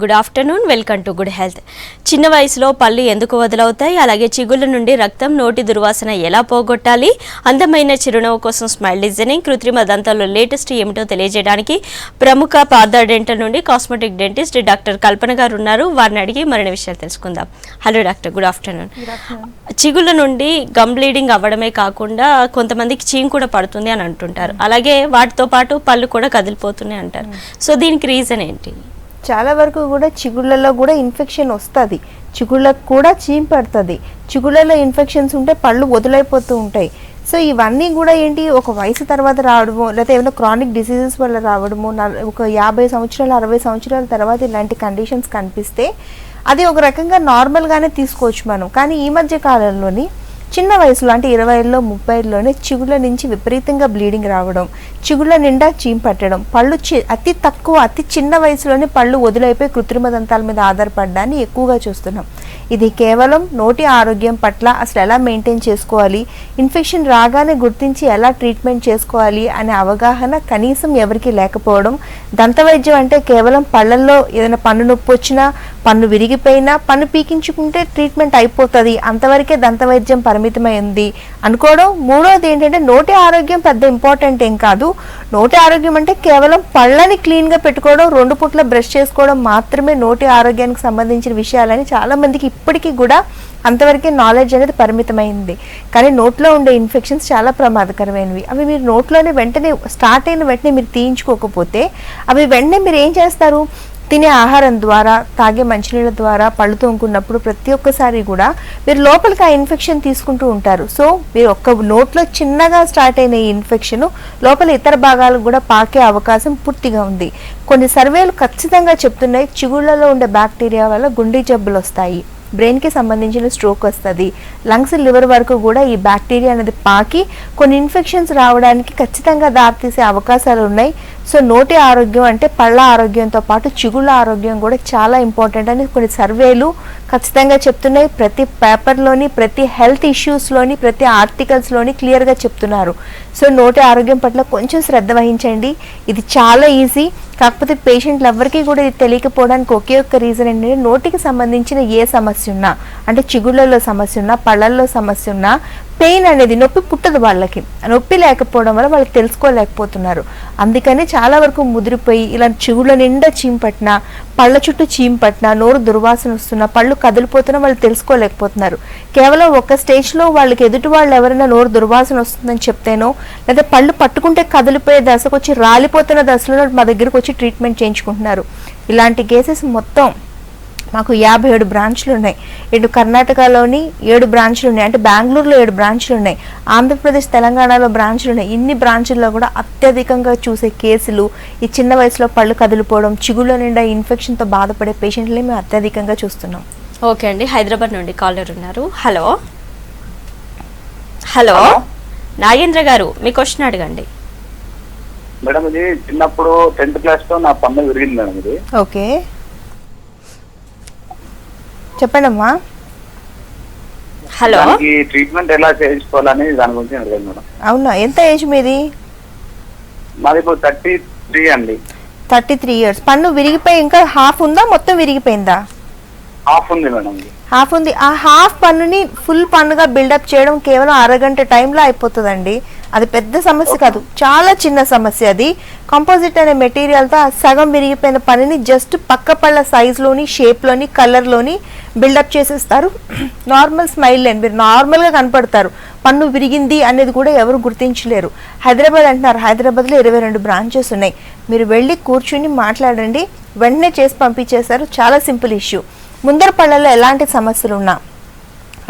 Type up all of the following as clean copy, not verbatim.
Good afternoon, welcome to good health. చిన్న వయసులో పళ్ళు ఎందుకు వదులవుతాయి, అలాగే చిగుళ్ళ నుండి రక్తం, నోటి దుర్వాసన ఎలా పోగొట్టాలి, అందమైన చిరునవ్వు కోసం స్మైల్ డిజైనింగ్, కృత్రిమ దంతాల్లో లేటెస్ట్ ఏమిటో తెలియజేయడానికి ప్రముఖ పార్థ డెంటల్ నుండి cosmetic dentist doctor Kalpana garu ఉన్నారు. వారిని అడిగి మరిన్ని విషయాలు తెలుసుకుందాం. Hello doctor, good afternoon. చిగుళ్ళ నుండి గమ్ బ్లీడింగ్ అవ్వడమే కాకుండా కొంతమందికి చీమ్ కూడా పడుతుంది అని అంటుంటారు, అలాగే వాటితో పాటు పళ్ళు కూడా కదిలిపోతున్నాయి అంటారు. సో దీనికి రీజన్ ఏంటి? చాలా వరకు కూడా చిగుళ్ళలో కూడా ఇన్ఫెక్షన్ వస్తుంది, చిగుళ్ళకు కూడా చీమ్ పడుతుంది. చిగుళ్ళలో ఇన్ఫెక్షన్స్ ఉంటే పళ్ళు వదులైపోతూ ఉంటాయి. సో ఇవన్నీ కూడా ఏంటి, ఒక వయసు తర్వాత రావడము, లేకపోతే ఏమైనా క్రానిక్ డిసీజెస్ వల్ల రావడము, ఒక 50 సంవత్సరాలు 60 సంవత్సరాల తర్వాత ఇలాంటి కండిషన్స్ కనిపిస్తే అది ఒక రకంగా నార్మల్గానే తీసుకోవచ్చు మనం. కానీ ఈ మధ్య కాలంలోని చిన్న వయసులో అంటే 20లో 30లోనే చిగుళ్ళ నుంచి విపరీతంగా బ్లీడింగ్ రావడం, చిగుళ్ళ నిండా చీమ్ పట్టడం, పళ్ళు అతి తక్కువ అతి చిన్న వయసులోనే పళ్ళు వదిలైపోయి కృత్రిమ దంతాల మీద ఆధారపడడాన్ని ఎక్కువగా చూస్తున్నాం. ఇది కేవలం నోటి ఆరోగ్యం పట్ల అసలు ఎలా మెయింటైన్ చేసుకోవాలి, ఇన్ఫెక్షన్ రాగానే గుర్తించి ఎలా ట్రీట్మెంట్ చేసుకోవాలి అనే అవగాహన కనీసం ఎవరికి లేకపోవడం. దంతవైద్యం అంటే కేవలం పళ్ళల్లో ఏదైనా పన్ను నొప్పి వచ్చినా, పన్ను విరిగిపోయినా, పన్ను పీకించుకుంటే ట్రీట్మెంట్ అయిపోతుంది, అంతవరకే దంతవైద్యం పరిమితమైంది అనుకోవడం. మూడోది ఏంటంటే నోటి ఆరోగ్యం పెద్ద ఇంపార్టెంట్ ఏం కాదు. నోటి ఆరోగ్యం అంటే కేవలం పళ్ళని క్లీన్గా పెట్టుకోవడం, 2 పూట్ల బ్రష్ చేసుకోవడం మాత్రమే నోటి ఆరోగ్యానికి సంబంధించిన విషయాలని చాలా మందికి ఇప్పటికీ కూడా అంతవరకే నాలెడ్జ్ అనేది పరిమితమైంది. కానీ నోట్లో ఉండే ఇన్ఫెక్షన్స్ చాలా ప్రమాదకరమైనవి. అవి మీరు నోట్లోనే వెంటనే స్టార్ట్ అయిన వెంటనే మీరు తీయించుకోకపోతే అవి వెంటనే మీరు ఏం చేస్తారు, తినే ఆహారం ద్వారా, తాగే మంచినీళ్ళ ద్వారా, పళ్ళు తోముకున్నప్పుడు ప్రతి ఒక్కసారి కూడా మీరు లోపలికి ఆ ఇన్ఫెక్షన్ తీసుకుంటూ ఉంటారు. సో మీరు ఒక్క నోట్లో చిన్నగా స్టార్ట్ అయిన ఈ ఇన్ఫెక్షన్ లోపల ఇతర భాగాలకు కూడా పాకే అవకాశం పూర్తిగా ఉంది. కొన్ని సర్వేలు ఖచ్చితంగా చెప్తున్నాయి, చిగుళ్ళలో ఉండే బ్యాక్టీరియా వల్ల గుండె జబ్బులు వస్తాయి, బ్రెయిన్కి సంబంధించిన స్ట్రోక్ వస్తుంది, లంగ్స్ లివర్ వరకు కూడా ఈ బ్యాక్టీరియా అనేది పాకి కొన్ని ఇన్ఫెక్షన్స్ రావడానికి ఖచ్చితంగా దారితీసే అవకాశాలు ఉన్నాయి. సో నోటి ఆరోగ్యం అంటే పళ్ళ ఆరోగ్యంతో పాటు చిగుళ్ళ ఆరోగ్యం కూడా చాలా ఇంపార్టెంట్ అని కొన్ని సర్వేలు ఖచ్చితంగా చెప్తున్నాయి. ప్రతి పేపర్లోని, ప్రతి హెల్త్ ఇష్యూస్లోని, ప్రతి ఆర్టికల్స్లోని క్లియర్గా చెప్తున్నారు. సో నోటి ఆరోగ్యం పట్ల కొంచెం శ్రద్ధ వహించండి. ఇది చాలా ఈజీ. కాకపోతే పేషెంట్లు ఎవరికి కూడా ఇది తెలియకపోవడానికి ఒకే ఒక్క రీజన్ ఏంటంటే నోటికి సంబంధించిన ఏ సమస్య ఉన్నా, అంటే చిగుళ్ళలో సమస్య ఉన్నా, పళ్ళల్లో సమస్య ఉన్నా, పెయిన్ అనేది నొప్పి పుట్టదు వాళ్ళకి. నొప్పి లేకపోవడం వల్ల వాళ్ళు తెలుసుకోలేకపోతున్నారు. అందుకని చాలా వరకు ముదిరిపోయి ఇలా చిగుళ్ళ నిండా చీమ్ పట్టినా, పళ్ళ చుట్టూ చీమ్ పట్టినా, నోరు దుర్వాసన వస్తున్నా, పళ్ళు కదిలిపోతున్నా వాళ్ళు తెలుసుకోలేకపోతున్నారు. కేవలం ఒక స్టేజ్లో వాళ్ళకి ఎదుటి వాళ్ళు ఎవరైనా నోరు దుర్వాసన వస్తుందని చెప్తేనో, లేదా పళ్ళు పట్టుకుంటే కదిలిపోయే దశకు వచ్చి రాలిపోతున్న దశలో మా దగ్గరకు వచ్చి ట్రీట్మెంట్ చేయించుకుంటున్నారు. ఇలాంటి కేసెస్ మొత్తం మాకు 57 బ్రాంచ్లు ఉన్నాయి. ఇటు కర్ణాటకలోని 7 బ్రాంచ్లు ఉన్నాయి, అంటే బెంగళూరులో 7 బ్రాంచ్లు ఉన్నాయి, ఆంధ్రప్రదేశ్ తెలంగాణలో బ్రాంచ్లు ఉన్నాయి. ఇన్ని బ్రాంచ్ల్లో కూడా అత్యధికంగా చూసే కేసులు ఈ చిన్న వయసులో పళ్ళు కదిలిపోవడం, చిగుళ్ళ నిండా ఇన్ఫెక్షన్తో బాధపడే పేషెంట్లని మేము అత్యధికంగా చూస్తున్నాం. ఓకే అండి, హైదరాబాద్ నుండి కాలర్ ఉన్నారు. హలో హలో నాగేంద్ర గారు, మీ క్వశ్చన్ అడగండి. మేడం ఇది చిన్నప్పుడు 10th క్లాస్లో నా పన్ను విరిగింది మేడం. ఇది ఓకే, చెప్పండమ్మా. హలో, ట్రీట్మెంట్ ఎలా చేయించుకోవాలని దాని గురించి అడగండి మేడం. అవునా, ఎంత ఏజ్ మీది? మాది ఇప్పుడు 33 అండి. 33 years. పన్ను విరిగిపోయి ఇంకా హాఫ్ ఉందా, మొత్తం విరిగిపోయిందా? హాఫ్ ఉంది మేడం. హాఫ్ ఉంది. ఆ హాఫ్ పన్నుని ఫుల్ పన్నుగా బిల్డప్ చేయడం కేవలం అరగంట టైంలో అయిపోతుందండి. అది పెద్ద సమస్య కాదు, చాలా చిన్న సమస్య. అది కంపోజిట్ అనే మెటీరియల్తో ఆ సగం విరిగిపోయిన పనిని జస్ట్ పక్క పళ్ళ సైజులోని, షేప్లోని, కలర్లోని బిల్డప్ చేసేస్తారు. నార్మల్ స్మైల్ లేని మీరు నార్మల్గా కనపడతారు, పన్ను విరిగింది అనేది కూడా ఎవరు గుర్తించలేరు. హైదరాబాద్ అంటున్నారు, హైదరాబాద్లో 22 బ్రాంచెస్ ఉన్నాయి. మీరు వెళ్ళి కూర్చుని మాట్లాడండి, వెంటనే చేసి పంపించేస్తారు. చాలా సింపుల్ ఇష్యూ. ముందర పళ్ళల్లో ఎలాంటి సమస్యలు ఉన్నా,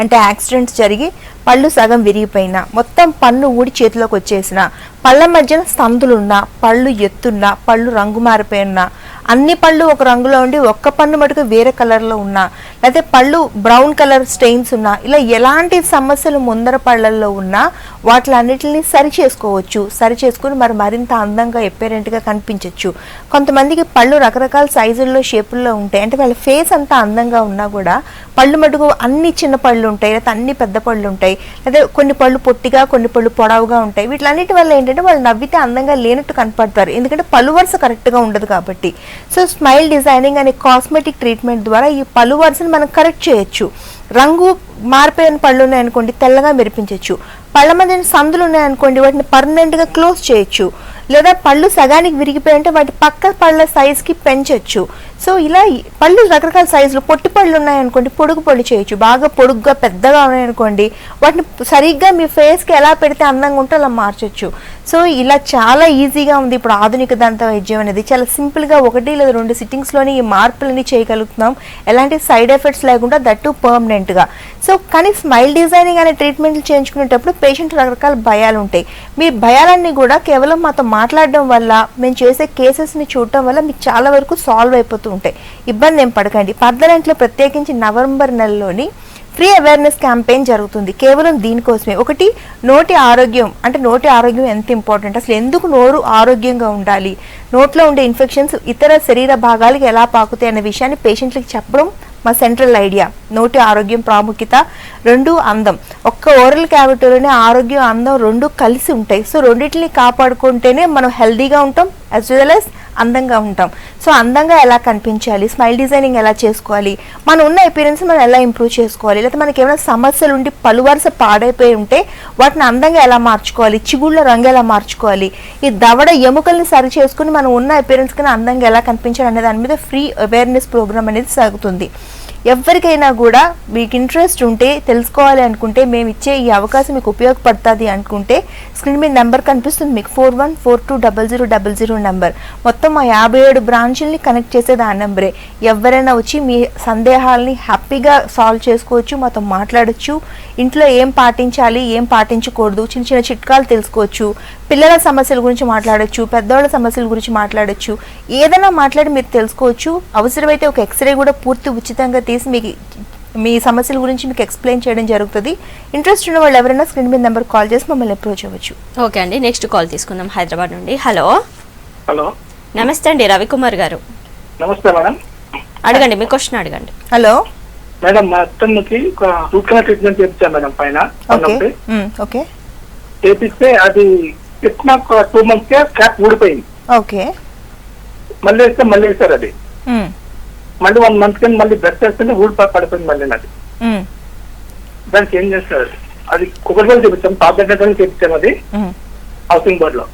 అంటే యాక్సిడెంట్స్ జరిగి పళ్ళు సగం విరిగిపోయినా, మొత్తం పన్ను ఊడి చేతిలోకి వచ్చేసిన, పళ్ళ మధ్యన సందులున్నా, పళ్ళు ఎత్తున్నా, పళ్ళు రంగు మారిపోయినా, అన్ని పళ్ళు ఒక రంగులో ఉండి ఒక్క పన్ను మటుకు వేరే కలర్లో ఉన్నా, లేకపోతే పళ్ళు బ్రౌన్ కలర్ స్టెయిన్స్ ఉన్నా, ఇలా ఎలాంటి సమస్యలు ముందర పళ్ళల్లో ఉన్నా వాటిలన్నిటిని సరి చేసుకోవచ్చు. సరి చేసుకుని మరింత అందంగా ఎప్పేరెంట్గా కనిపించవచ్చు. కొంతమందికి పళ్ళు రకరకాల సైజుల్లో, షేపుల్లో ఉంటాయి, అంటే వాళ్ళ ఫేస్ అంతా అందంగా ఉన్నా కూడా పళ్ళు మటుకు అన్ని చిన్న పళ్ళు ఉంటాయి, లేకపోతే అన్ని పెద్ద పళ్ళు ఉంటాయి. ఉంటాయి, లేదా కొన్ని పళ్ళు పొట్టిగా కొన్ని పళ్ళు పొడవుగా ఉంటాయి. వీటిలన్నిటి వల్ల ఏంటంటే వాళ్ళు నవ్వితే అందంగా లేనట్టు కనపడతారు, ఎందుకంటే పళ్ళు వరుస కరెక్ట్గా ఉండదు కాబట్టి. సో స్మైల్ డిజైనింగ్ అనే కాస్మెటిక్ ట్రీట్మెంట్ ద్వారా ఈ పళ్ళు వరుసని మనం కరెక్ట్ చేయొచ్చు. రంగు మారిపోయిన పళ్ళు ఉన్నాయనుకోండి తెల్లగా మెరిపించవచ్చు, పళ్ళ మధ్య సందులు ఉన్నాయనుకోండి వాటిని పర్మనెంట్గా క్లోజ్ చేయొచ్చు, లేదా పళ్ళు సగానికి విరిగిపోయి ఉంటే వాటి పక్క పళ్ళ సైజ్కి పెంచవచ్చు. సో ఇలా పళ్ళు రకరకాల సైజులు, పొట్టి పళ్ళు ఉన్నాయనుకోండి పొడుగు పళ్ళు చేయొచ్చు, బాగా పొడుగ్గా పెద్దగా ఉన్నాయనుకోండి వాటిని సరిగ్గా మీ ఫేస్కి ఎలా పెడితే అందంగా ఉంటే అలా మార్చొచ్చు. సో ఇలా చాలా ఈజీగా ఉంది ఇప్పుడు ఆధునిక దంత వైద్యం అనేది. చాలా సింపుల్గా 1 లేదా 2 సిట్టింగ్స్లోని ఈ మార్పులని చేయగలుగుతున్నాం, ఎలాంటి సైడ్ ఎఫెక్ట్స్ లేకుండా, దట్టు పర్మనెంట్గా. సో కానీ స్మైల్ డిజైనింగ్ అనే ట్రీట్మెంట్లు చేయించుకునేటప్పుడు పేషెంట్ రకరకాల భయాలు ఉంటాయి. మీ భయాలన్నీ కూడా కేవలం మాతో మాట్లాడడం వల్ల, మేము చేసే కేసెస్ని చూడటం వల్ల మీకు చాలా వరకు సాల్వ్ అయిపోతూ ఉంటాయి. ఇబ్బంది ఏం పడకండి. పర్దనెంట్లో ప్రత్యేకించి నవంబర్ నెలలోని ఫ్రీ అవేర్నెస్ క్యాంపెయిన్ జరుగుతుంది కేవలం దీనికోసమే. ఒకటి, నోటి ఆరోగ్యం, అంటే నోటి ఆరోగ్యం ఎంత ఇంపార్టెంట్, అసలు ఎందుకు నోరు ఆరోగ్యంగా ఉండాలి, నోట్లో ఉండే ఇన్ఫెక్షన్స్ ఇతర శరీర భాగాలకు ఎలా పాకుతాయి అనే విషయాన్ని పేషెంట్లకు చెప్పడం మా సెంట్రల్ ఐడియా. నోటి ఆరోగ్యం ప్రాముఖ్యత. 2, అందం. ఒక్క ఓరల్ క్యావిటీలోనే ఆరోగ్యం అందం 2 కలిసి ఉంటాయి. సో రెండింటిని కాపాడుకుంటేనే మనం హెల్దీగా ఉంటాం యాజ్ వెల్ యాజ్ అందంగా ఉంటాం. సో అందంగా ఎలా కనిపించాలి, స్మైల్ డిజైనింగ్ ఎలా చేసుకోవాలి, మనం ఉన్న అపియరెన్స్ మనం ఎలా ఇంప్రూవ్ చేసుకోవాలి, లేదా మనకి ఏమైనా సమస్యలు ఉండి పలు వరుస పాడైపోయి ఉంటే వాటిని అందంగా ఎలా మార్చుకోవాలి, చిగుళ్ళ రంగు ఎలా మార్చుకోవాలి, ఈ దవడ ఎముకల్ని సరి చేసుకుని మనం ఉన్న అపియరెన్స్ కన్నా అందంగా ఎలా కనిపించాలి అనే దాని మీద ఫ్రీ అవేర్నెస్ ప్రోగ్రామ్ అనేది సాగుతుంది. ఎవరికైనా కూడా మీకు ఇంట్రెస్ట్ ఉంటే, తెలుసుకోవాలి అనుకుంటే, మేము ఇచ్చే ఈ అవకాశం మీకు ఉపయోగపడుతుంది అనుకుంటే స్క్రీన్ మీద నెంబర్ కనిపిస్తుంది మీకు, 41420000 నెంబర్. మొత్తం మా 57 బ్రాంచుల్ని కనెక్ట్ చేసేది ఆ నెంబరే. ఎవరైనా వచ్చి మీ సందేహాలని హ్యాపీగా సాల్వ్ చేసుకోవచ్చు, మాతో మాట్లాడచ్చు. ఇంట్లో ఏం పాటించాలి ఏం పాటించకూడదు చిన్న చిన్న చిట్కాలు తెలుసుకోవచ్చు. పిల్లల సమస్యల గురించి మాట్లాడచ్చు, పెద్దవాళ్ళ సమస్యల గురించి మాట్లాడచ్చు, ఏదైనా మాట్లాడి మీరు తెలుసుకోవచ్చు. అవసరమైతే ఒక ఎక్స్రే కూడా పూర్తి ఉచితంగా తీసి మీకు మీ సమస్యల గురించి మీకు ఎక్స్ప్లెయిన్ చేయడం జరుగుతుంది. ఇంట్రెస్ట్ ఉన్న వాళ్ళు ఎవరైనా స్క్రీన్ మీద నెంబర్ కాల్ చేసి మమ్మల్ని అప్రోచ్ అవ్వచ్చు. ఓకే అండి, నెక్స్ట్ కాల్ తీసుకుందాం హైదరాబాద్ నుండి. హలో. హలో, నమస్తే అండి, రవికుమార్ గారు. నమస్తే మేడం. అడగండి, మీ క్వశ్చన్ అడగండి. హలో మేడం, మా అత్తమ్మకి రూట్ కెనాల్ ట్రీట్మెంట్ చేయించాను మేడం పైన. ఓకే. చేపిస్తే అది పెట్టిన 2 months క్యాప్ ఊడిపోయింది. ఓకే. మళ్ళీ వేస్తే మళ్ళీ వేస్తారు అది. మళ్ళీ 1 month కింద మళ్ళీ బ్రష్ చేస్తుంటే పడిపోయింది మళ్ళీ అది. దానికి ఏం చేస్తారు? అది కుక్కర్లో చేపించాం, తాపేటని చేపించాం అది హౌసింగ్ బోర్డ్ లో.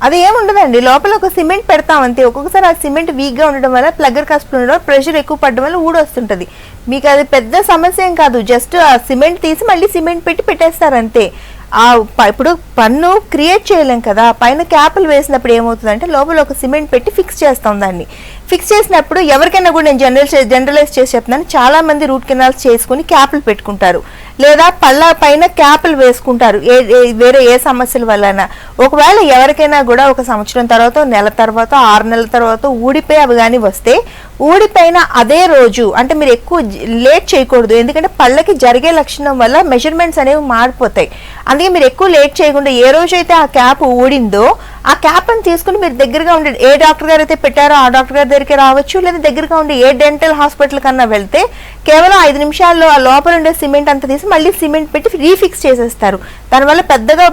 అది ఏముండదండి, లోపల ఒక సిమెంట్ పెడతాం అంతే. ఒక్కొక్కసారి ఆ సిమెంట్ వీక్ గా ఉండడం వల్ల, ప్లగ్గర్ కస్ప్ ఉండడం, ప్రెషర్ ఎక్కువ పడడం వల్ల ఊడొస్తుంటది. మీకు అది పెద్ద సమస్య ఏం కాదు, జస్ట్ ఆ సిమెంట్ తీసి మళ్ళీ సిమెంట్ పెట్టి పెట్టేస్తారు అంతే. ఇప్పుడు పన్ను క్రియేట్ చేయలేం కదా, పైన క్యాపులు వేసినప్పుడు ఏమవుతుందంటే లోపల ఒక సిమెంట్ పెట్టి ఫిక్స్ చేస్తాం. దాన్ని ఫిక్స్ చేసినప్పుడు ఎవరికైనా కూడా నేను జనరలైజ్ చేసి చెప్తున్నాను, చాలా మంది రూట్ కెనాల్స్ చేసుకుని క్యాపులు పెట్టుకుంటారు, లేదా పళ్ళ పైన క్యాపులు వేసుకుంటారు వేరే ఏ సమస్యల వలన. ఒకవేళ ఎవరికైనా కూడా 1 సంవత్సరం తర్వాత, నెల తర్వాత, 6 నెలల తర్వాత ఊడిపోయి అవి కానీ వస్తే, ఊడిపోయిన అదే రోజు, అంటే మీరు ఎక్కువ లేట్ చేయకూడదు, ఎందుకంటే పళ్ళకి జరిగే లక్షణం వల్ల మెజర్మెంట్స్ అనేవి మారిపోతాయి. అందుకే మీరు ఎక్కువ లేట్ చేయకుండా ఏ రోజైతే ఆ క్యాప్ ఊడిందో ఆ క్యాప్ని తీసుకుని మీరు దగ్గరగా ఉండే ఏ డాక్టర్ గారు అయితే పెట్టారో ఆ డాక్టర్ గారి దగ్గరికి రావచ్చు, లేదా దగ్గరగా ఉండే ఏ డెంటల్ హాస్పిటల్ కన్నా వెళ్తే కేవలం 5 నిమిషాల్లో ఆ లోపల ఉండే సిమెంట్ అంతా తీసి మళ్ళీ సిమెంట్ పెట్టి రీఫిక్స్ చేసేస్తారు. దానివల్ల పెద్దగా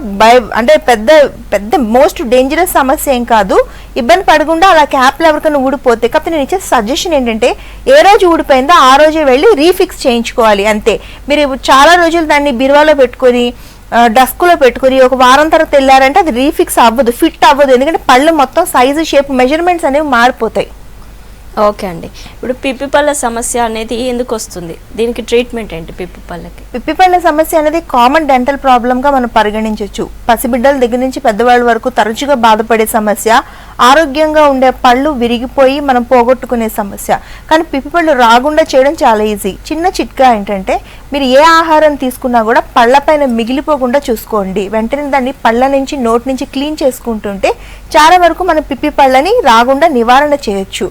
పెద్ద మోస్ట్ డేంజరస్ సమస్య ఏం కాదు. ఇబ్బంది పడకుండా అలా క్యాప్లు ఎవరికైనా ఊడిపోతే, కాకపోతే నేను ఇచ్చే సజెషన్ ఏంటంటే ఏ రోజు ఊడిపోయిందో ఆ రోజే వెళ్ళి రీఫిక్స్ చేయించుకోవాలి అంతే. మీరు చాలా రోజులు దాన్ని బీరువాలో పెట్టుకొని డస్క్లో పెట్టుకుని 1 వారం తర్వాత వెళ్ళారంటే అది రీఫిక్స్ అవ్వదు, ఫిట్ అవ్వదు, ఎందుకంటే పళ్ళు మొత్తం సైజు, షేప్, మెజర్మెంట్స్ అనేవి మారిపోతాయి. ఓకే అండి, ఇప్పుడు పిప్పి పళ్ళ సమస్య అనేది ఎందుకు వస్తుంది, దీనికి ట్రీట్మెంట్ ఏంటి? పిప్పి పళ్ళకి పిప్పి పళ్ళ సమస్య అనేది కామన్ డెంటల్ ప్రాబ్లంగా మనం పరిగణించవచ్చు. పసిబిడ్డల దగ్గర నుంచి పెద్దవాళ్ళ వరకు తరచుగా బాధపడే సమస్య, ఆరోగ్యంగా ఉండే పళ్ళు విరిగిపోయి మనం పోగొట్టుకునే సమస్య. కానీ పిప్పి పళ్ళు రాకుండా చేయడం చాలా ఈజీ. చిన్న చిట్కా ఏంటంటే, మీరు ఏ ఆహారం తీసుకున్నా కూడా పళ్ళపైన మిగిలిపోకుండా చూసుకోండి. వెంటనే దాన్ని పళ్ళ నుంచి, నోటి నుంచి క్లీన్ చేసుకుంటుంటే చాలా వరకు మన పిప్పి పళ్ళని రాకుండా నివారణ చేయొచ్చు.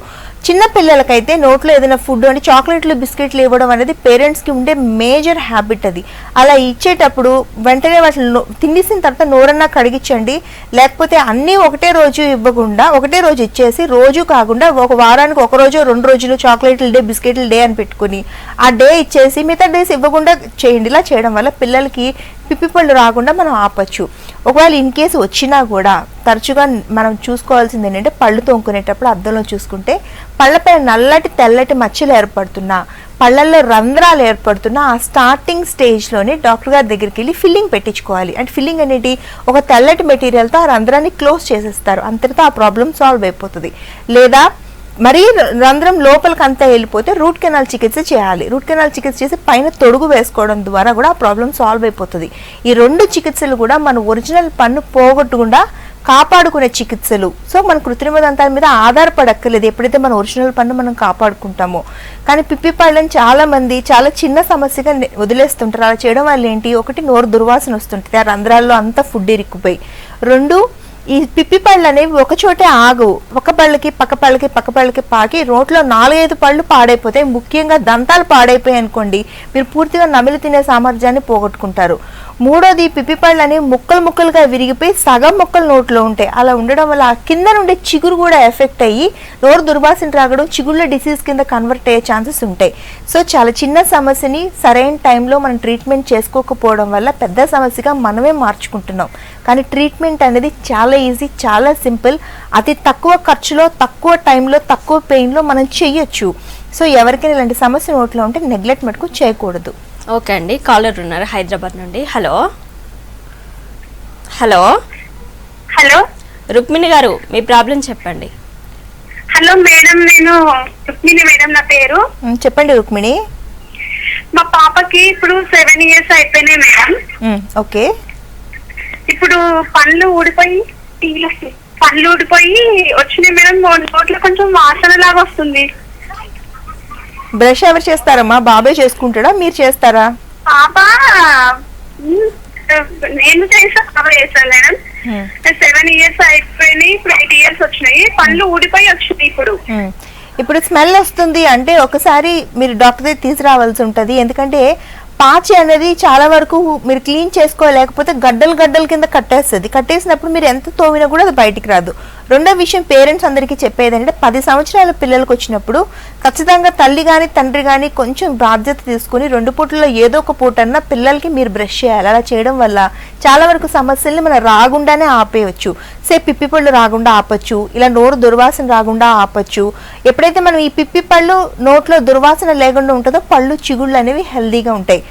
చిన్న పిల్లలకైతే నోట్లో ఏదైనా ఫుడ్ అంటే చాక్లెట్లు బిస్కెట్లు ఇవ్వడం అనేది పేరెంట్స్కి ఉండే మేజర్ హ్యాబిట్ అది. అలా ఇచ్చేటప్పుడు వెంటనే వాటిని తినేసిన తర్వాత నోరన్నా కడిగించండి. లేకపోతే అన్నీ ఒకటే రోజు ఇవ్వకుండా ఒకటే రోజు ఇచ్చేసి రోజు కాకుండా ఒక వారానికి ఒక రోజు 2 రోజులు చాక్లెట్ల డే బిస్కెట్ల డే అని పెట్టుకుని ఆ డే ఇచ్చేసి మిగతా డేస్ ఇవ్వకుండా చేయండి. ఇలా చేయడం వల్ల పిల్లలకి పిప్పి పళ్ళు రాకుండా మనం ఆపచ్చు. ఒకవేళ ఇన్ కేసు వచ్చినా కూడా తరచుగా మనం చూసుకోవాల్సింది ఏంటంటే పళ్ళు తోముకునేటప్పుడు అద్దంలో చూసుకుంటే పళ్ళపై నల్లటి తెల్లటి మచ్చలు ఏర్పడుతున్నా, పళ్ళల్లో రంధ్రాలు ఏర్పడుతున్నా ఆ స్టార్టింగ్ స్టేజ్లోనే డాక్టర్ గారి దగ్గరికి వెళ్ళి ఫిల్లింగ్ పెట్టించుకోవాలి. అంటే ఫిల్లింగ్ అనేది ఒక తెల్లటి మెటీరియల్తో ఆ రంధ్రాన్ని క్లోజ్ చేసేస్తారు. అంతటితో ఆ ప్రాబ్లం సాల్వ్ అయిపోతుంది. లేదా మరీ రంధ్రం లోపలికి అంతా వెళ్ళిపోతే రూట్ కెనాల్ చికిత్స చేయాలి. రూట్ కెనాల్ చికిత్స చేసి పైన తొడుగు వేసుకోవడం ద్వారా కూడా ఆ ప్రాబ్లం సాల్వ్ అయిపోతుంది. ఈ 2 చికిత్సలు కూడా మన ఒరిజినల్ పన్ను పోగొట్టకుండా కాపాడుకునే చికిత్సలు. సో మన కృత్రిమ దంతాల మీద ఆధారపడక్కర్లేదు ఎప్పుడైతే మన ఒరిజినల్ పన్ను మనం కాపాడుకుంటామో. కానీ పిప్పి పళ్ళని చాలా మంది చాలా చిన్న సమస్యగా వదిలేస్తుంటారు. అలా చేయడం వల్ల ఏంటి, ఒకటి నోరు దుర్వాసన వస్తుంటుంది, ఆ రంధ్రాల్లో అంతా ఫుడ్ ఇరుక్కుపోయి. 2 ఈ పిప్పి పళ్ళు అనేవి ఒక చోటే ఆగవు, పక్క పళ్ళకి పాకి నోట్లో 4-5 పళ్ళు పాడైపోతాయి. ముఖ్యంగా దంతాలు పాడైపోయాయి అనుకోండి, మీరు పూర్తిగా నమిలి తినే సామర్థ్యాన్ని పోగొట్టుకుంటారు. 3వది పిప్పి పళ్ళు అనేవి ముక్కలుగా విరిగిపోయి సగం ముక్కలు నోట్లో ఉంటాయి. అలా ఉండడం వల్ల ఆ కింద నుండి చిగురు కూడా ఎఫెక్ట్ అయ్యి నోరు దుర్వాసన రాగడం, చిగుళ్ళ డిసీజ్ కింద కన్వర్ట్ అయ్యే ఛాన్సెస్ ఉంటాయి. సో చాలా చిన్న సమస్యని సరైన టైంలో మనం ట్రీట్మెంట్ చేసుకోకపోవడం వల్ల పెద్ద సమస్యగా మనమే మార్చుకుంటున్నాం. కానీ ట్రీట్మెంట్ అనేది చాలా ఈజీ, చాలా సింపుల్. అతి తక్కువ ఖర్చులో, తక్కువ టైంలో, తక్కువ పెయిన్లో మనం చెయ్యొచ్చు. సో ఎవరికైనా ఇలాంటి సమస్య నోట్లో ఉంటే నెగ్లెక్ట్ మటుకు చేయకూడదు. ఓకే అండి, కాలర్ ఉన్నారు హైదరాబాద్ నుండి. హలో హలో హలో రుక్మిణి గారు, మీ ప్రాబ్లం చెప్పండి. హలో మేడం, నేను రుక్మిణి మేడం నా పేరు. చెప్పండి రుక్మిణి. మా పాపకి ఇప్పుడు 7 years అయిపోయినాయి మేడం. ఓకే. ఇప్పుడు పళ్ళు ఊడిపోయి వచ్చినాయి మేడం. నోట్లో కొంచెం వాసన లాగా వస్తుంది. బ్రష్ ఎవరు చేస్తారమ్మా? బాబాయ్ చేసుకుంటాడా, మీరు చేస్తారా? పాప నేను చేస్తాను మేడం. 7 years అయిపోయినాయి, ఇప్పుడు 8 years వచ్చినాయి. పళ్ళు ఊడిపోయి వచ్చినాయి. ఇప్పుడు స్మెల్ వస్తుంది అంటే ఒకసారి మీరు డాక్టర్ దగ్గర తీసుకురావాల్సి ఉంటుంది. ఎందుకంటే పాచి అనేది చాలా వరకు మీరు క్లీన్ చేసుకోలేకపోతే గడ్డలు కింద కట్టేసినప్పుడు మీరు ఎంత తోమినా కూడా అది బయటికి రాదు. రెండో విషయం పేరెంట్స్ అందరికీ చెప్పేది అంటే 10 సంవత్సరాల పిల్లలకు వచ్చినప్పుడు ఖచ్చితంగా తల్లి కానీ తండ్రి కానీ కొంచెం బాధ్యత తీసుకుని 2 పూటల్లో ఏదో ఒక పూటన్నా పిల్లలకి మీరు బ్రష్ చేయాలి. అలా చేయడం వల్ల చాలా వరకు సమస్యల్ని మనం రాకుండానే ఆపేయచ్చు. పిప్పి పళ్ళు రాకుండా ఆపచ్చు, ఇలా నోరు దుర్వాసన రాకుండా ఆపచ్చు. ఎప్పుడైతే మనం ఈ పిప్పి పళ్ళు నోట్లో దుర్వాసన లేకుండా ఉంటుందో పళ్ళు చిగుళ్ళు అనేవి హెల్దీగా ఉంటాయి.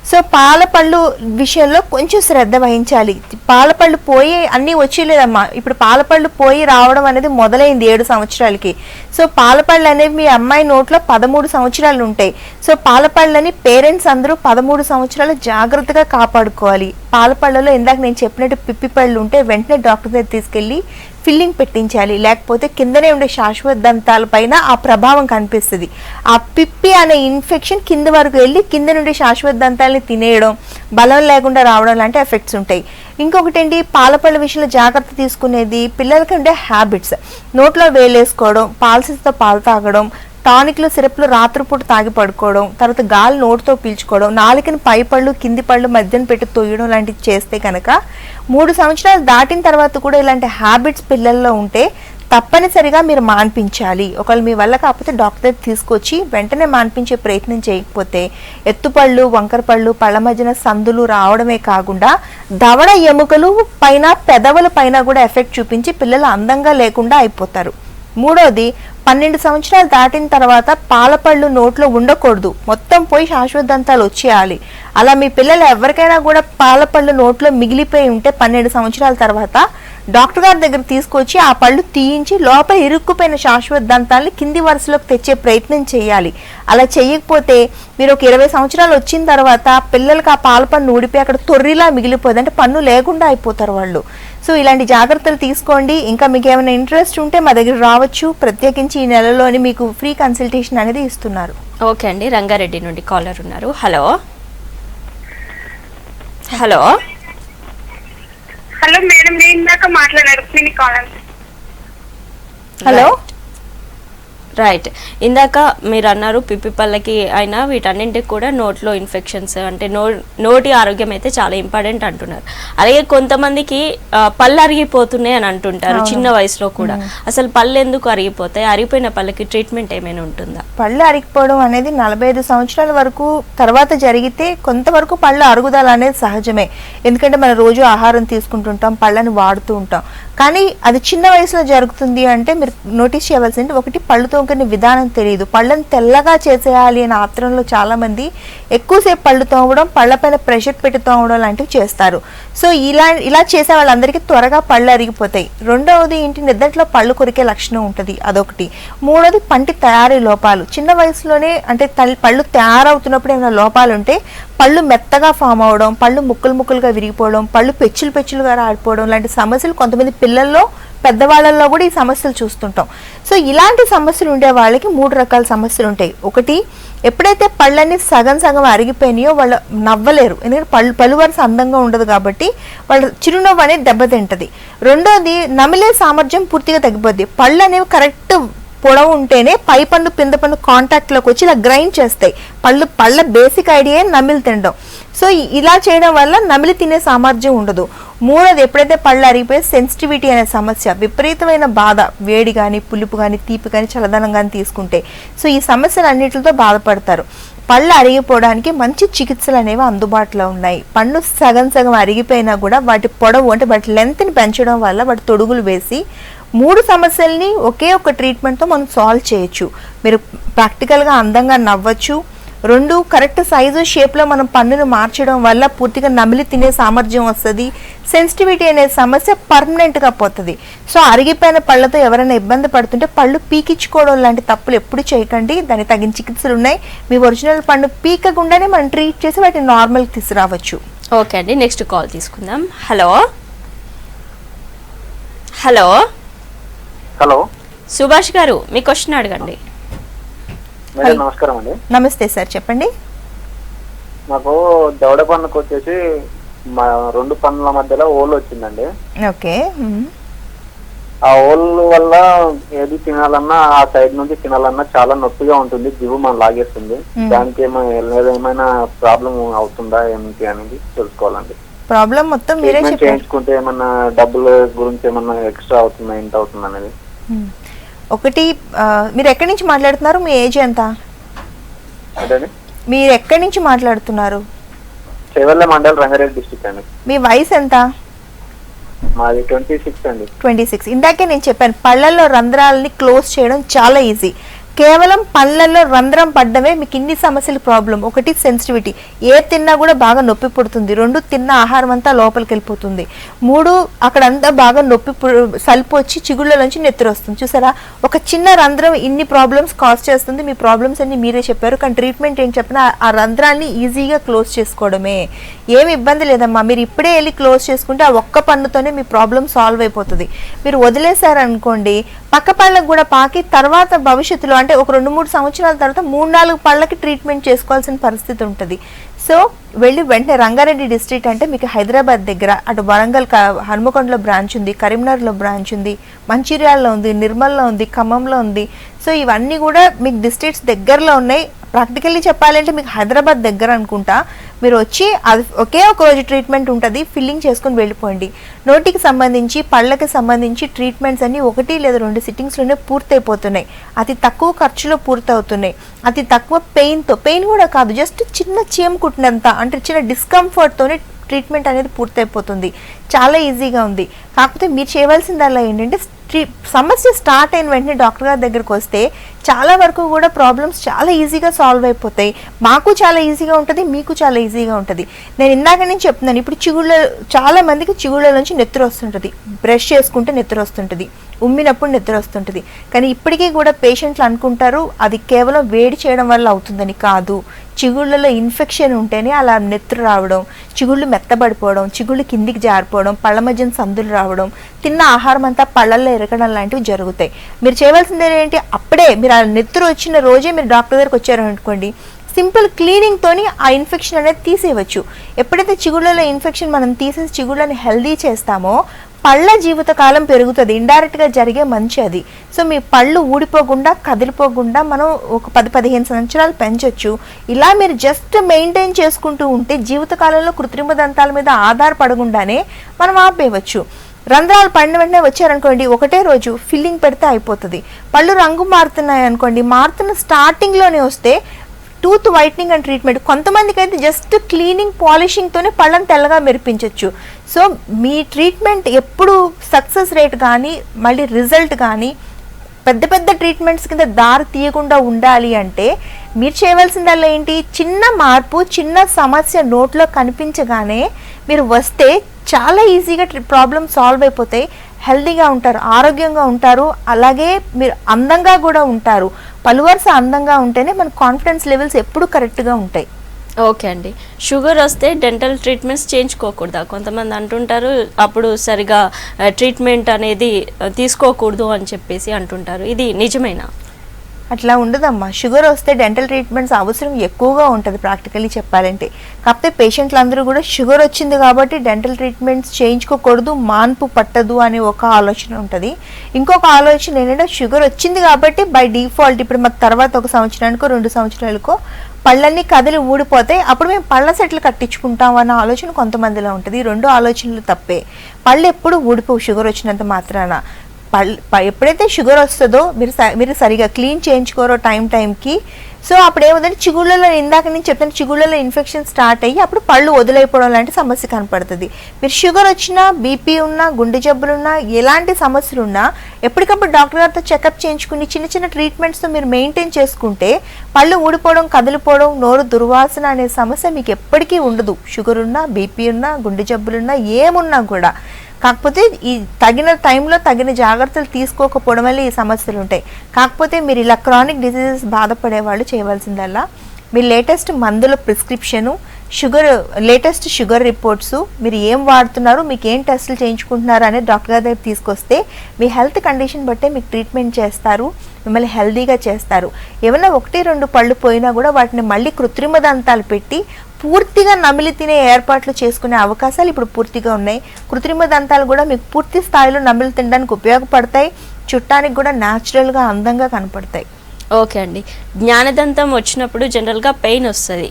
సో పాలపళ్ళు విషయంలో కొంచెం శ్రద్ధ వహించాలి. పాలపళ్ళు పోయి అన్నీ వచ్చేలేదమ్మా, ఇప్పుడు పాలపళ్ళు పోయి రావడం అనేది మొదలైంది 7 సంవత్సరాలకి. సో పాలపళ్ళు అనేవి మీ అమ్మాయి నోట్లో 13 సంవత్సరాలు ఉంటాయి. సో పాలపళ్ళని పేరెంట్స్ అందరూ 13 సంవత్సరాలు జాగ్రత్తగా కాపాడుకోవాలి. పాలపళ్ళలో ఇందాక నేను చెప్పినట్టు పిప్పి పళ్ళు ఉంటే వెంటనే డాక్టర్ దగ్గర తీసుకెళ్ళి ఫిల్లింగ్ పెట్టించాలి. లేకపోతే కిందనే ఉండే శాశ్వత దంతాల పైన ఆ ప్రభావం కనిపిస్తుంది. ఆ పిప్పి అనే ఇన్ఫెక్షన్ కింద వరకు వెళ్ళి కింద నుండి శాశ్వత దంతాలని తినేయడం, బలం లేకుండా రావడం లాంటి ఎఫెక్ట్స్ ఉంటాయి. ఇంకొకటి ఏంటి, పాలపళ్ళ విషయంలో జాగ్రత్త తీసుకునేది పిల్లలకి ఉండే హ్యాబిట్స్. నోట్లో వేలేసుకోవడం, పాలసీతో పాలు తాగడం, టానిక్లు సిరప్లు రాత్రిపూట తాగి పడుకోవడం, తర్వాత గాలి నోటితో పీల్చుకోవడం, నాలుకని పై పళ్ళు కింది పళ్ళు మధ్యన పెట్టి తొయ్యడం లాంటివి చేస్తే కనుక 3 సంవత్సరాలు దాటిన తర్వాత కూడా ఇలాంటి హ్యాబిట్స్ పిల్లల్లో ఉంటే తప్పనిసరిగా మీరు మాన్పించాలి. ఒకవేళ మీ వల్ల కాకపోతే డాక్టర్ తీసుకొచ్చి వెంటనే మాన్పించే ప్రయత్నం చేయకపోతే ఎత్తుపళ్ళు, వంకర పళ్ళు, పళ్ళ మధ్యన సందులు రావడమే కాకుండా దవడ ఎముకలు పైన, పెదవుల పైన కూడా ఎఫెక్ట్ చూపించి పిల్లలు అందంగా లేకుండా అయిపోతారు. 3వది 12 సంవత్సరాలు దాటిన తర్వాత పాలపళ్ళు నోట్లో ఉండకూడదు, మొత్తం పోయి శాశ్వత దంతాలు వచ్చేయాలి. అలా మీ పిల్లలు ఎవరికైనా కూడా పాలపళ్ళు నోట్లో మిగిలిపోయి ఉంటే 12 సంవత్సరాల తర్వాత డాక్టర్ గారి దగ్గర తీసుకొచ్చి ఆ పళ్ళు తీయించి లోపల ఇరుక్కుపోయిన శాశ్వత దంతాలని కింది వరుసలోకి తెచ్చే ప్రయత్నం చేయాలి. అలా చేయకపోతే మీరు ఒక 20 సంవత్సరాలు వచ్చిన తర్వాత పిల్లలకి ఆ పాల పన్ను ఊడిపోయి అక్కడ తొర్రిలా మిగిలిపోతుంది, అంటే పన్ను లేకుండా అయిపోతారు వాళ్ళు. సో ఇలాంటి జాగ్రత్తలు తీసుకోండి. ఇంకా మీకు ఏమైనా ఇంట్రెస్ట్ ఉంటే మా దగ్గర రావచ్చు. ప్రత్యేకించి ఈ నెలలోని మీకు ఫ్రీ కన్సల్టేషన్ అనేది ఇస్తున్నారు. ఓకే అండి, రంగారెడ్డి నుండి కాలర్ ఉన్నారు. హలో హలో హలో మేడం, నేను ఇందాక మాట్లాడారు. Hello right. ఇందాక మీరు అన్నారు పిప్పి పళ్ళకి అయినా వీటన్నింటికి కూడా నోట్లో ఇన్ఫెక్షన్స్ అంటే నోటి ఆరోగ్యం అయితే చాలా ఇంపార్టెంట్ అంటున్నారు. అలాగే కొంతమందికి పళ్ళు అరిగిపోతున్నాయి అని అంటుంటారు చిన్న వయసులో కూడా. అసలు పళ్ళు ఎందుకు అరిగిపోతాయి? అరిగిపోయిన పళ్ళకి ట్రీట్మెంట్ ఏమైనా ఉంటుందా? పళ్ళు అరిగిపోవడం అనేది 45 సంవత్సరాల వరకు తర్వాత జరిగితే కొంతవరకు పళ్ళు అరుగుదల అనేది సహజమే. ఎందుకంటే మనం రోజు ఆహారం తీసుకుంటుంటాం, పళ్ళని వాడుతూ ఉంటాం. కానీ అది చిన్న వయసులో జరుగుతుంది అంటే మీరు నోటీస్ చేయవలసింది ఒకటి, పళ్ళు తోముకునే విధానం తెలియదు. పళ్ళని తెల్లగా చేసేయాలి అనే ఆత్రంలో చాలా మంది ఎక్కువసేపు పళ్ళు తోమడం, పళ్ళపైన ప్రెషర్ పెట్టి తోమడం లాంటివి చేస్తారు. సో ఇలా చేసే వాళ్ళందరికీ త్వరగా పళ్ళు అరిగిపోతాయి. రెండవది ఏంటి, నిద్రలో పళ్ళు కొరికే లక్షణం ఉంటుంది, అదొకటి. మూడోది పంటి తయారీ లోపాలు. చిన్న వయసులోనే అంటే పళ్ళు తయారవుతున్నప్పుడు ఏమైనా లోపాలు ఉంటే పళ్ళు మెత్తగా ఫామ్ అవడం, పళ్ళు ముక్కలు ముక్కలుగా విరిగిపోవడం, పళ్ళు పెచ్చులుగా రాడిపోవడం లాంటి సమస్యలు కొంతమంది పిల్లల్లో పెద్దవాళ్ళల్లో కూడా ఈ సమస్యలు చూస్తుంటాం. సో ఇలాంటి సమస్యలు ఉండే వాళ్ళకి 3 రకాల సమస్యలు ఉంటాయి. ఒకటి, ఎప్పుడైతే పళ్ళని సగం అరిగిపోయినాయో వాళ్ళు నవ్వలేరు, ఎందుకంటే పళ్ళు వరుస అందంగా ఉండదు కాబట్టి వాళ్ళ చిరునవ్వు అనేది దెబ్బతింటది. రెండోది, నమిలే సామర్థ్యం పూర్తిగా తగ్గిపోద్ది. పళ్ళు అనేవి కరెక్ట్ పొడవు ఉంటేనే పై పన్ను కింద పన్ను కాంటాక్ట్లోకి వచ్చి ఇలా గ్రైండ్ చేస్తాయి. పళ్ళ బేసిక్ ఐడియా నమిలి తినడం. సో ఇలా చేయడం వల్ల నమిలి తినే సామర్థ్యం ఉండదు. మూడోది, ఎప్పుడైతే పళ్ళు అరిగిపోయి సెన్సిటివిటీ అనే సమస్య, విపరీతమైన బాధ, వేడి కానీ పులుపు కానీ తీపి కానీ చల్లదనం కానీ తీసుకుంటే, సో ఈ సమస్యలు అన్నిటితో బాధపడతారు. పళ్ళు అరిగిపోవడానికి మంచి చికిత్సలు అనేవి అందుబాటులో ఉన్నాయి. పన్ను సగం అరిగిపోయినా కూడా వాటి పొడవు అంటే వాటి లెంత్ని పెంచడం వల్ల వాటి తొడుగులు వేసి 3 సమస్యల్ని ఒకే ఒక ట్రీట్మెంట్తో మనం సాల్వ్ చేయొచ్చు. మీరు ప్రాక్టికల్గా అందంగా నవ్వచ్చు. 2, కరెక్ట్ సైజు షేప్లో మనం పన్నును మార్చడం వల్ల పూర్తిగా నమిలి తినే సామర్థ్యం వస్తుంది. సెన్సిటివిటీ అనే సమస్య పర్మనెంట్గా పోతుంది. సో అరిగిపోయిన పళ్ళతో ఎవరైనా ఇబ్బంది పడుతుంటే పళ్ళు పీకించుకోవడం లాంటి తప్పులు ఎప్పుడు చేయకండి. దానికి తగిన చికిత్సలు ఉన్నాయి. మీ ఒరిజినల్ పన్ను పీకకుండానే మనం ట్రీట్ చేసి వాటిని నార్మల్కి తీసుకురావచ్చు. ఓకే అండి, నెక్స్ట్ కాల్ తీసుకుందాం. హలో హలో హలో, సుభాష్ గారు, మీ క్వశ్చన్ అడగండి. మేడం నమస్కారం అండి. నమస్తే సార్, చెప్పండి. మాకు దవడ పన్నుకు వచ్చేసి మా 2 పన్నుల మధ్యలో ఓళ్ళు వచ్చిందండి. ఓకే. ఆ ఓళ్ళు వల్ల ఏది తినాలన్నా ఆ సైడ్ నుంచి తినాలన్నా చాలా నొప్పిగా ఉంటుంది, జివ్వు మనం లాగేస్తుంది. దానికి ఏమైనా ప్రాబ్లం అవుతుందా ఏమిటి అనేది తెలుసుకోవాలండి. ప్రాబ్లం మొత్తం మీరే చేయించుకుంటే ఏమన్నా డబ్బుల గురించి ఏమన్నా ఎక్స్ట్రా అవుతుందా, ఎంత అవుతుంది అనేది. ఒకటి, మీరు ఎక్కడి నుంచి మాట్లాడుతున్నారు? మీ ఏజ్ ఎంత? అదే, మీరు ఎక్కడి నుంచి మాట్లాడుతున్నారు? చేవెళ్ళ మండల్, రంగారెడ్డి డిస్ట్రిక్ట్ అండి. మీ వయసు ఎంత? మాది 26 అండి. 26. ఇందాకే నేను చెప్పాను, పళ్ళల్లో రంధ్రాలని క్లోజ్ చేయడం చాలా ఈజీ. కేవలం పళ్ళల్లో రంధ్రం పడ్డమే మీకు ఇన్ని సమస్యలు ప్రాబ్లం. ఒకటి, సెన్సిటివిటీ, ఏ తిన్నా కూడా బాగా నొప్పి పుడుతుంది. 2, తిన్న ఆహారం అంతా లోపలికి వెళ్ళిపోతుంది. 3, అక్కడంతా బాగా నొప్పి సలుపు వచ్చి చిగుళ్ళలోంచి నెత్తురు వస్తుంది. చూసారా, ఒక చిన్న రంధ్రం ఇన్ని ప్రాబ్లమ్స్ కాజ్ చేస్తుంది. మీ ప్రాబ్లమ్స్ అన్ని మీరే చెప్పారు, కానీ ట్రీట్మెంట్ ఏం చెప్పినా ఆ రంధ్రాన్ని ఈజీగా క్లోజ్ చేసుకోవడమే. ఏమి ఇబ్బంది లేదమ్మా, మీరు ఇప్పుడే వెళ్ళి క్లోజ్ చేసుకుంటే ఆ ఒక్క పన్నుతోనే మీ ప్రాబ్లం సాల్వ్ అయిపోతుంది. మీరు వదిలేశారనుకోండి, పక్క పళ్ళకు కూడా పాకి తర్వాత భవిష్యత్తులో అంటే ఒక 2-3 సంవత్సరాల తర్వాత 3-4 పళ్ళకి ట్రీట్మెంట్ చేసుకోవాల్సిన పరిస్థితి ఉంటుంది. సో వెళ్ళి వెంటనే, రంగారెడ్డి డిస్ట్రిక్ట్ అంటే మీకు హైదరాబాద్ దగ్గర, అటు వరంగల్ హనుమకొండలో బ్రాంచ్ ఉంది, కరీంనగర్లో బ్రాంచ్ ఉంది, మంచిర్యాలలో ఉంది, నిర్మల్లో ఉంది, ఖమ్మంలో ఉంది. సో ఇవన్నీ కూడా మీకు డిస్ట్రిక్ట్స్ దగ్గరలో ఉన్నాయి. ప్రాక్టికల్లీ చెప్పాలంటే మీకు హైదరాబాద్ దగ్గర అనుకుంటా. మీరు వచ్చి అది ఒకే ఒక రోజు ట్రీట్మెంట్ ఉంటుంది, ఫిల్లింగ్ చేసుకుని వెళ్ళిపోండి. నోటికి సంబంధించి పళ్ళకి సంబంధించి ట్రీట్మెంట్స్ అన్ని 1 లేదా 2 సిట్టింగ్స్లోనే పూర్తయిపోతున్నాయి. అతి తక్కువ ఖర్చులో పూర్తవుతున్నాయి. అతి తక్కువ పెయిన్తో, పెయిన్ కూడా కాదు, జస్ట్ చిన్న చీమ కుట్టినంత అంటే చిన్న డిస్కంఫర్ట్తోనే ట్రీట్మెంట్ అనేది పూర్తయిపోతుంది. చాలా ఈజీగా ఉంది. కాకపోతే మీరు చేయవలసిందల్లా ఏంటంటే, సమస్య స్టార్ట్ అయిన వెంటనే డాక్టర్ గారి దగ్గరికి వస్తే చాలా వరకు కూడా ప్రాబ్లమ్స్ చాలా ఈజీగా సాల్వ్ అయిపోతాయి. మాకు చాలా ఈజీగా ఉంటుంది, మీకు చాలా ఈజీగా ఉంటుంది. నేను ఇందాక నుంచి చెప్తున్నాను, ఇప్పుడు చాలా మందికి చిగుళ్ళ నుంచి నెత్తురు వస్తుంటుంది, బ్రష్ చేసుకుంటే నెత్తురు వస్తుంటుంది, ఉమ్మినప్పుడు నెత్తురు వస్తుంటుంది. కానీ ఇప్పటికీ కూడా పేషెంట్లు అనుకుంటారు అది కేవలం వేడి చేయడం వల్ల అవుతుందని. కాదు, చిగుళ్ళలో ఇన్ఫెక్షన్ ఉంటేనే అలా నెత్తురు రావడం, చిగుళ్ళు మెత్తబడిపోవడం, చిగుళ్ళు కిందికి జారిపోవడం, పళ్ళ మధ్యన సందులు రావడం, తిన్న ఆహారం అంతా పళ్ళల్లో ఎరగడం లాంటివి జరుగుతాయి. మీరు చేయవలసింది ఏంటి, అప్పుడే మీరు ఆ నెత్తురు వచ్చిన రోజే మీరు డాక్టర్ దగ్గరికి వచ్చారనుకోండి, సింపుల్ క్లీనింగ్తోని ఆ ఇన్ఫెక్షన్ అనేది తీసేయవచ్చు. ఎప్పుడైతే చిగుళ్ళలో ఇన్ఫెక్షన్ మనం తీసేసి చిగుళ్ళని హెల్దీ చేస్తామో పళ్ళ జీవితకాలం పెరుగుతుంది, ఇండైరెక్ట్గా జరిగే మంచి అది. సో మీ పళ్ళు ఊడిపోకుండా కదిలిపోకుండా మనం ఒక 10-15 సంవత్సరాలు పెంచవచ్చు. ఇలా మీరు జస్ట్ మెయింటైన్ చేసుకుంటూ ఉంటే జీవితకాలంలో కృత్రిమ దంతాల మీద ఆధారపడకుండానే మనం ఆపేయవచ్చు. రంధ్రాలు పడిన వెంటనే వచ్చారనుకోండి, ఒకటే రోజు ఫిల్లింగ్ పెడితే అయిపోతుంది. పళ్ళు రంగు మారుతున్నాయి అనుకోండి, మారుతున్న స్టార్టింగ్లోనే వస్తే టూత్ వైట్నింగ్ అండ్ ట్రీట్మెంట్. కొంతమందికి అయితే జస్ట్ క్లీనింగ్ పాలిషింగ్తోనే పళ్ళని తెల్లగా మెరిపించవచ్చు. సో మీ ట్రీట్మెంట్ ఎప్పుడు సక్సెస్ రేట్ కానీ మళ్ళీ రిజల్ట్ కానీ పెద్ద పెద్ద ట్రీట్మెంట్స్ కింద దారి తీయకుండా ఉండాలి అంటే మీరు చేయవలసిందల్లా ఏంటి, చిన్న మార్పు, చిన్న సమస్య నోట్లో కనిపించగానే మీరు వస్తే చాలా ఈజీగా ప్రాబ్లమ్ సాల్వ్ అయిపోతాయి. హెల్తీగా ఉంటారు, ఆరోగ్యంగా ఉంటారు, అలాగే మీరు అందంగా కూడా ఉంటారు. పలువరుస అందంగా ఉంటేనే మన కాన్ఫిడెన్స్ లెవెల్స్ ఎప్పుడు కరెక్ట్గా ఉంటాయి. ఓకే అండి. షుగర్ వస్తే డెంటల్ ట్రీట్మెంట్స్ చేయించుకోకూడదా? కొంతమంది అంటుంటారు అప్పుడు సరిగా ట్రీట్మెంట్ అనేది తీసుకోకూడదు అని చెప్పేసి అంటుంటారు, ఇది నిజమేనా? అట్లా ఉండదమ్మా. షుగర్ వస్తే డెంటల్ ట్రీట్మెంట్స్ అవసరం ఎక్కువగా ఉంటుంది ప్రాక్టికలీ చెప్పాలంటే. కాకపోతే పేషెంట్లు అందరూ కూడా షుగర్ వచ్చింది కాబట్టి డెంటల్ ట్రీట్మెంట్స్ చేయించుకోకూడదు, మాన్పు పట్టదు అనే ఒక ఆలోచన ఉంటుంది. ఇంకొక ఆలోచన ఏంటంటే షుగర్ వచ్చింది కాబట్టి బై డిఫాల్ట్ ఇప్పుడు మాకు తర్వాత 1 సంవత్సరానికో 2 సంవత్సరాలకో పళ్ళన్నీ కదిలి ఊడిపోతాయి, అప్పుడు మేము పళ్ళ సెట్లు కట్టించుకుంటాం అన్న ఆలోచన కొంతమందిలో ఉంటుంది. ఈ 2 ఆలోచనలు తప్పే. పళ్ళు ఎప్పుడు ఊడిపోవు షుగర్ వచ్చినంత మాత్రాన. ఎప్పుడైతే షుగర్ వస్తుందో మీరు సరిగా క్లీన్ చేయించుకోరో టైంకి, సో అప్పుడు ఏముందంటే చిగుళ్ళలో, ఇందాక నేను చెప్పిన చిగుళ్ళలో ఇన్ఫెక్షన్ స్టార్ట్ అయ్యి అప్పుడు పళ్ళు వదిలైపోవడం లాంటి సమస్య కనపడుతుంది. మీరు షుగర్ వచ్చినా, బీపీ ఉన్నా, గుండె జబ్బులున్నా, ఎలాంటి సమస్యలు ఉన్నా ఎప్పటికప్పుడు డాక్టర్ గారితో చెకప్ చేయించుకుని చిన్న చిన్న ట్రీట్మెంట్స్తో మీరు మెయింటైన్ చేసుకుంటే పళ్ళు ఊడిపోవడం, కదిలిపోవడం, నోరు దుర్వాసన అనే సమస్య మీకు ఎప్పటికీ ఉండదు. షుగర్ ఉన్నా, బీపీ ఉన్నా, గుండె జబ్బులున్నా, ఏమున్నా కూడా. కాకపోతే ఈ తగిన టైంలో తగిన జాగ్రత్తలు తీసుకోకపోవడం వల్ల ఈ సమస్యలు ఉంటాయి. కాకపోతే మీరు ఇలా క్రానిక్ డిసీజెస్ బాధపడే వాళ్ళు చేయవలసిందల్లా మీ లేటెస్ట్ మందుల ప్రిస్క్రిప్షను, లేటెస్ట్ షుగర్ రిపోర్ట్స్, మీరు ఏం వాడుతున్నారు, మీకు ఏం టెస్టులు చేయించుకుంటున్నారు అనేది డాక్టర్ గారి దగ్గర తీసుకొస్తే మీ హెల్త్ కండిషన్ బట్టే మీకు ట్రీట్మెంట్ చేస్తారు, మిమ్మల్ని హెల్తీగా చేస్తారు. ఏమైనా 1-2 పళ్ళు పోయినా కూడా వాటిని మళ్ళీ కృత్రిమ దంతాలు పెట్టి పూర్తిగా నమిలి తినే ఏర్పాట్లు చేసుకునే అవకాశాలు ఇప్పుడు పూర్తిగా ఉన్నాయి. కృత్రిమ దంతాలు కూడా మీకు పూర్తి స్థాయిలో నమిలి తినడానికి ఉపయోగపడతాయి, చుట్టానికి కూడా న్యాచురల్గా అందంగా కనపడతాయి. ఓకే అండి. జ్ఞానదంతం వచ్చినప్పుడు జనరల్గా పెయిన్ వస్తుంది,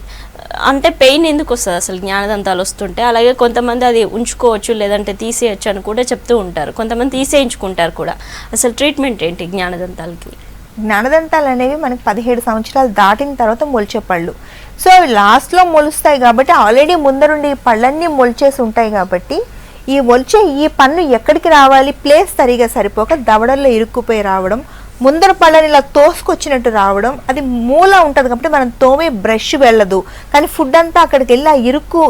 అంటే పెయిన్ ఎందుకు వస్తుంది అసలు జ్ఞానదంతాలు వస్తుంటే? అలాగే కొంతమంది అది ఉంచుకోవచ్చు లేదంటే తీసేయచ్చు అని కూడా చెప్తూ ఉంటారు, కొంతమంది తీసేయించుకుంటారు కూడా. అసలు ట్రీట్మెంట్ ఏంటి జ్ఞానదంతాలకి? జ్ఞానదంతాలు అనేవి మనకి 17 సంవత్సరాలు దాటిన తర్వాత మొలిచే పళ్ళు. సో అవి లాస్ట్లో మొలుస్తాయి కాబట్టి ఆల్రెడీ ముందరుండి ఈ పళ్ళన్నీ మొలిచేసి ఉంటాయి కాబట్టి ఈ మొలిచే ఈ పన్ను ఎక్కడికి రావాలి, ప్లేస్ సరిగా సరిపోక దవడల్లో ఇరుక్కుపోయి రావడం, ముందర పళ్ళని ఇలా తోసుకొచ్చినట్టు రావడం, అది మూల ఉంటుంది కాబట్టి మనం తోమే బ్రష్ వెళ్ళదు, కానీ ఫుడ్ అంతా అక్కడికి వెళ్ళి ఆ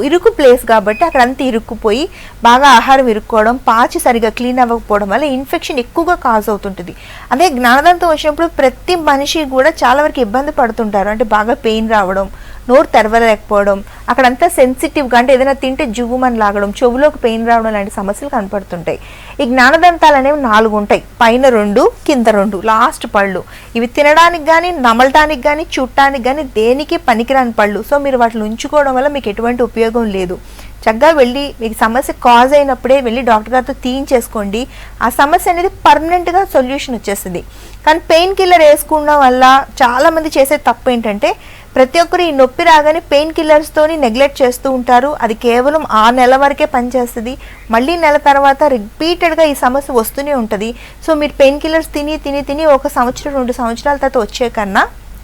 ఇరుకు ప్లేస్ కాబట్టి అక్కడంతా ఇరుక్కుపోయి బాగా ఆహారం ఇరుక్కోవడం, పాచి సరిగా క్లీన్ అవ్వకపోవడం వల్ల ఇన్ఫెక్షన్ ఎక్కువగా కాజ్ అవుతుంటుంది. అదే జ్ఞానదంతం వచ్చినప్పుడు ప్రతి మనిషి కూడా చాలా వరకు ఇబ్బంది పడుతుంటారు, అంటే బాగా పెయిన్ రావడం, నోరు తెరవలేకపోవడం, అక్కడంతా సెన్సిటివ్గా అంటే ఏదైనా తింటే జువ్వుమని లాగడం, చెవులోకి పెయిన్ రావడం లాంటి సమస్యలు కనపడుతుంటాయి. ఈ జ్ఞానదంతాలు అనేవి 4 ఉంటాయి, పైన 2 కింద 2 లాస్ట్ పళ్ళు. ఇవి తినడానికి కానీ, నమలటానికి కానీ, చుట్టానికి కానీ దేనికి పనికిరాని పళ్ళు. సో మీరు వాటిని ఉంచుకోవడం వల్ల మీకు ఎటువంటి ఉపయోగం లేదు. చక్కగా వెళ్ళి మీకు సమస్య కాజ్ అయినప్పుడే వెళ్ళి డాక్టర్ గారితో తీయించేసుకోండి. ఆ సమస్య అనేది పర్మనెంట్గా సొల్యూషన్ వచ్చేస్తుంది. కానీ పెయిన్ కిల్లర్ వేసుకోవడం వల్ల చాలామంది చేసే తప్పు ఏంటంటే ప్రతి ఒక్కరు ఈ నొప్పి రాగానే పెయిన్ కిల్లర్స్తోని నెగ్లెక్ట్ చేస్తూ ఉంటారు. అది కేవలం ఆ నెల వరకే పనిచేస్తుంది, మళ్ళీ నెల తర్వాత రిపీటెడ్గా ఈ సమస్య వస్తూనే ఉంటుంది. సో మీరు పెయిన్ కిల్లర్స్ తిని 1 సంవత్సరం 2 సంవత్సరాల తర్వాత వచ్చే కన్నా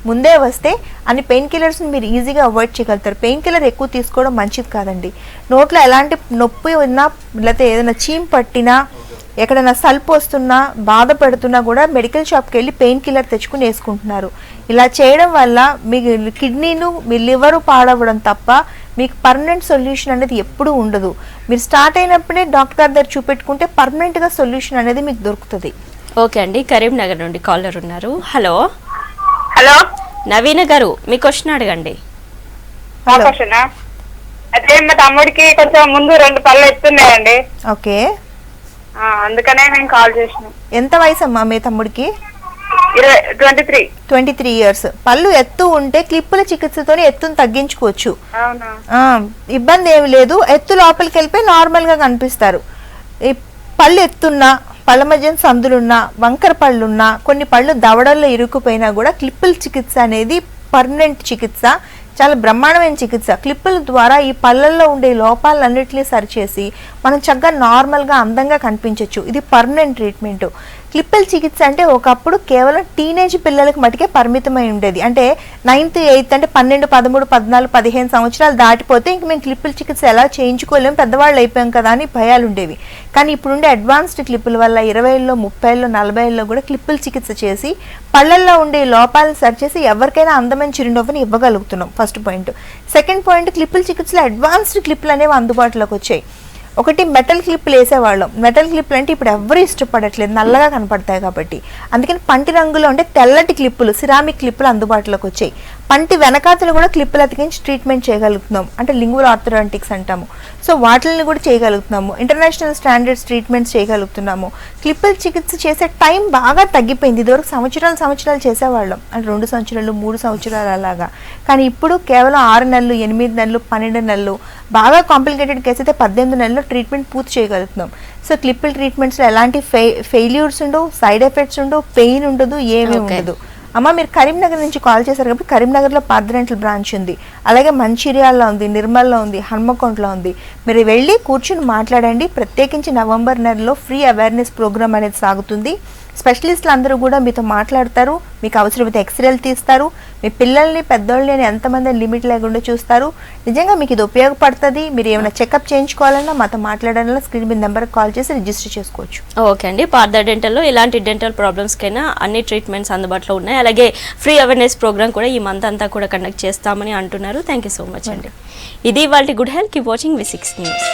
ముందే వస్తే అన్ని పెయిన్ కిల్లర్స్ని మీరు ఈజీగా అవాయిడ్ చేయగలుగుతారు. పెయిన్ కిల్లర్ ఎక్కువ తీసుకోవడం మంచిది కాదండి. నోట్లో ఎలాంటి నొప్పి ఉన్నా, లేకపోతే ఏదైనా చీమ్ పట్టినా, ఎక్కడైనా సల్పు వస్తున్నా, బాధ పెడుతున్నా కూడా మెడికల్ షాప్కి వెళ్ళి పెయిన్ కిల్లర్ తెచ్చుకుని వేసుకుంటున్నారు. ఇలా చేయడం వల్ల మీ కిడ్నీలు, మీ లివరు పాడవడం తప్ప మీకు పర్మనెంట్ సొల్యూషన్ అనేది ఎప్పుడూ ఉండదు. మీరు స్టార్ట్ అయినప్పుడే డాక్టర్ గారి దగ్గర చూపెట్టుకుంటే పర్మనెంట్గా సొల్యూషన్ అనేది మీకు దొరుకుతుంది. ఓకే అండి. కరీంనగర్ నుండి కాలర్ ఉన్నారు. హలో హలో నవీన గారు, మీ క్వశ్చన్ అడగండి. అయితే మా తమ్ముడికి కొంచెం ముందు 2 పళ్ళు ఎత్తున్నాయండి. ఓకే, అందుకనే మేము కాల్ చేసినాం. ఎంత వయసు అమ్మా మీ తమ్ముడికి? 23 ఇయర్స్. పళ్ళు ఎత్తు ఉంటే క్లిప్పుల చికిత్సతోనే ఎత్తును తగ్గించుకోవచ్చు, ఇబ్బంది ఏమి లేదు. ఎత్తు లోపలికి వెళ్ళిపోయి నార్మల్గా కనిపిస్తారు. పళ్ళు ఎత్తున్నా, పళ్ళ మధ్య సందులున్నా, వంకర పళ్ళున్నా, కొన్ని పళ్ళు దవడల్లో ఇరుక్కుపోయినా కూడా క్లిప్పుల చికిత్స అనేది పర్మనెంట్ చికిత్స, చాలా బ్రహ్మాండమైన చికిత్స. క్లిప్పుల ద్వారా ఈ పళ్ళల్లో ఉండే లోపాలన్నింటినీ సరిచేసి మనం చక్కగా నార్మల్గా అందంగా కనిపించవచ్చు. ఇది పర్మనెంట్ ట్రీట్మెంట్. క్లిప్పుల చికిత్స అంటే ఒకప్పుడు కేవలం టీనేజ్ పిల్లలకి మటుకే పరిమితమై ఉండేది. అంటే 9th 8th అంటే 12, 13, 14, 15 సంవత్సరాలు దాటిపోతే ఇంక మేము క్లిప్పుల చికిత్స ఎలా చేయించుకోలేము, పెద్దవాళ్ళు అయిపోయాం కదా అని భయాలు ఉండేవి. కానీ ఇప్పుడుండే అడ్వాన్స్డ్ క్లిప్పుల వల్ల 20లో, 30లో, 40లో కూడా క్లిప్పుల చికిత్స చేసి పళ్ళల్లో ఉండే లోపాలను సరిచేసి ఎవరికైనా అందమైన చిరునవ్వుని ఇవ్వగలుగుతున్నాం. First point. సెకండ్ పాయింట్, క్లిప్పుల చికిత్సలో అడ్వాన్స్డ్ క్లిప్పులు అనేవి అందుబాటులోకి వచ్చాయి. ఒకటి మెటల్ క్లిప్పులు వేసేవాళ్ళం. మెటల్ క్లిప్పులు అంటే ఇప్పుడు ఎవరు ఇష్టపడట్లేదు, నల్లగా కనపడతాయి కాబట్టి. అందుకని పంటి రంగులో ఉంటే తెల్లటి క్లిప్పులు, సిరామిక్ క్లిప్పులు అందుబాటులోకి వచ్చాయి. పంటి వెనకాతలు కూడా క్లిప్పులు అతికించి ట్రీట్మెంట్ చేయగలుగుతున్నాం, అంటే లింగువల్ ఆర్థోడాంటిక్స్ అంటాము. సో వాటిని కూడా చేయగలుగుతున్నాము. ఇంటర్నేషనల్ స్టాండర్డ్స్ ట్రీట్మెంట్స్ చేయగలుగుతున్నాము. క్లిప్పుల చికిత్స చేసే టైం బాగా తగ్గిపోయింది. ఇదివరకు సంవత్సరాలు చేసేవాళ్ళం, అంటే 2 సంవత్సరాలు 3 సంవత్సరాలు అలాగా. కానీ ఇప్పుడు కేవలం 6 నెలలు, 8 నెలలు, 12 నెలలు, బాగా కాంప్లికేటెడ్ కేసు అయితే 18 నెలల్లో ట్రీట్మెంట్ పూర్తి చేయగలుగుతున్నాం. సో క్లిప్పుల ట్రీట్మెంట్స్లో ఎలాంటి ఫెయిల్యూర్స్ ఉండవు, సైడ్ ఎఫెక్ట్స్ ఉండవు, పెయిన్ ఉండదు, ఏమీ ఉండదు. అమ్మ, మీరు కరీంనగర్ నుంచి కాల్ చేశారు కాబట్టి కరీంనగర్లో పార్థరెంటల్ బ్రాంచ్ ఉంది, అలాగే మంచిర్యాలలో ఉంది, నిర్మల్లో ఉంది, హన్మకొండలో ఉంది. మీరు వెళ్ళి కూర్చుని మాట్లాడండి. ప్రత్యేకించి నవంబర్ నెలలో ఫ్రీ అవేర్నెస్ ప్రోగ్రామ్ అనేది సాగుతుంది. స్పెషలిస్టులు అందరూ కూడా మీతో మాట్లాడతారు, మీకు అవసరమైతే ఎక్స్రేలు తీస్తారు, మీ పిల్లల్ని పెద్దోళ్ళని అని ఎంతమంది లిమిట్ లేకుండా చూస్తారు. నిజంగా మీకు ఇది ఉపయోగపడుతుంది. మీరు ఏమైనా చెకప్ చేయించుకోవాలన్నా మాతో మాట్లాడాలన్నా స్క్రీన్ మీద నెంబర్కి కాల్ చేసి రిజిస్టర్ చేసుకోవచ్చు. ఓకే అండి. పార్థ డెంటల్లో ఇలాంటి డెంటల్ ప్రాబ్లమ్స్కైనా అన్ని ట్రీట్మెంట్స్ అందుబాటులో ఉన్నాయి. అలాగే ఫ్రీ అవేర్నెస్ ప్రోగ్రామ్ కూడా ఈ మంత్ అంతా కూడా కండక్ట్ చేస్తామని అంటున్నారు. థ్యాంక్ యూ సో మచ్ అండి. ఇది ఇవాల్టి good health. Keep watching V6 news.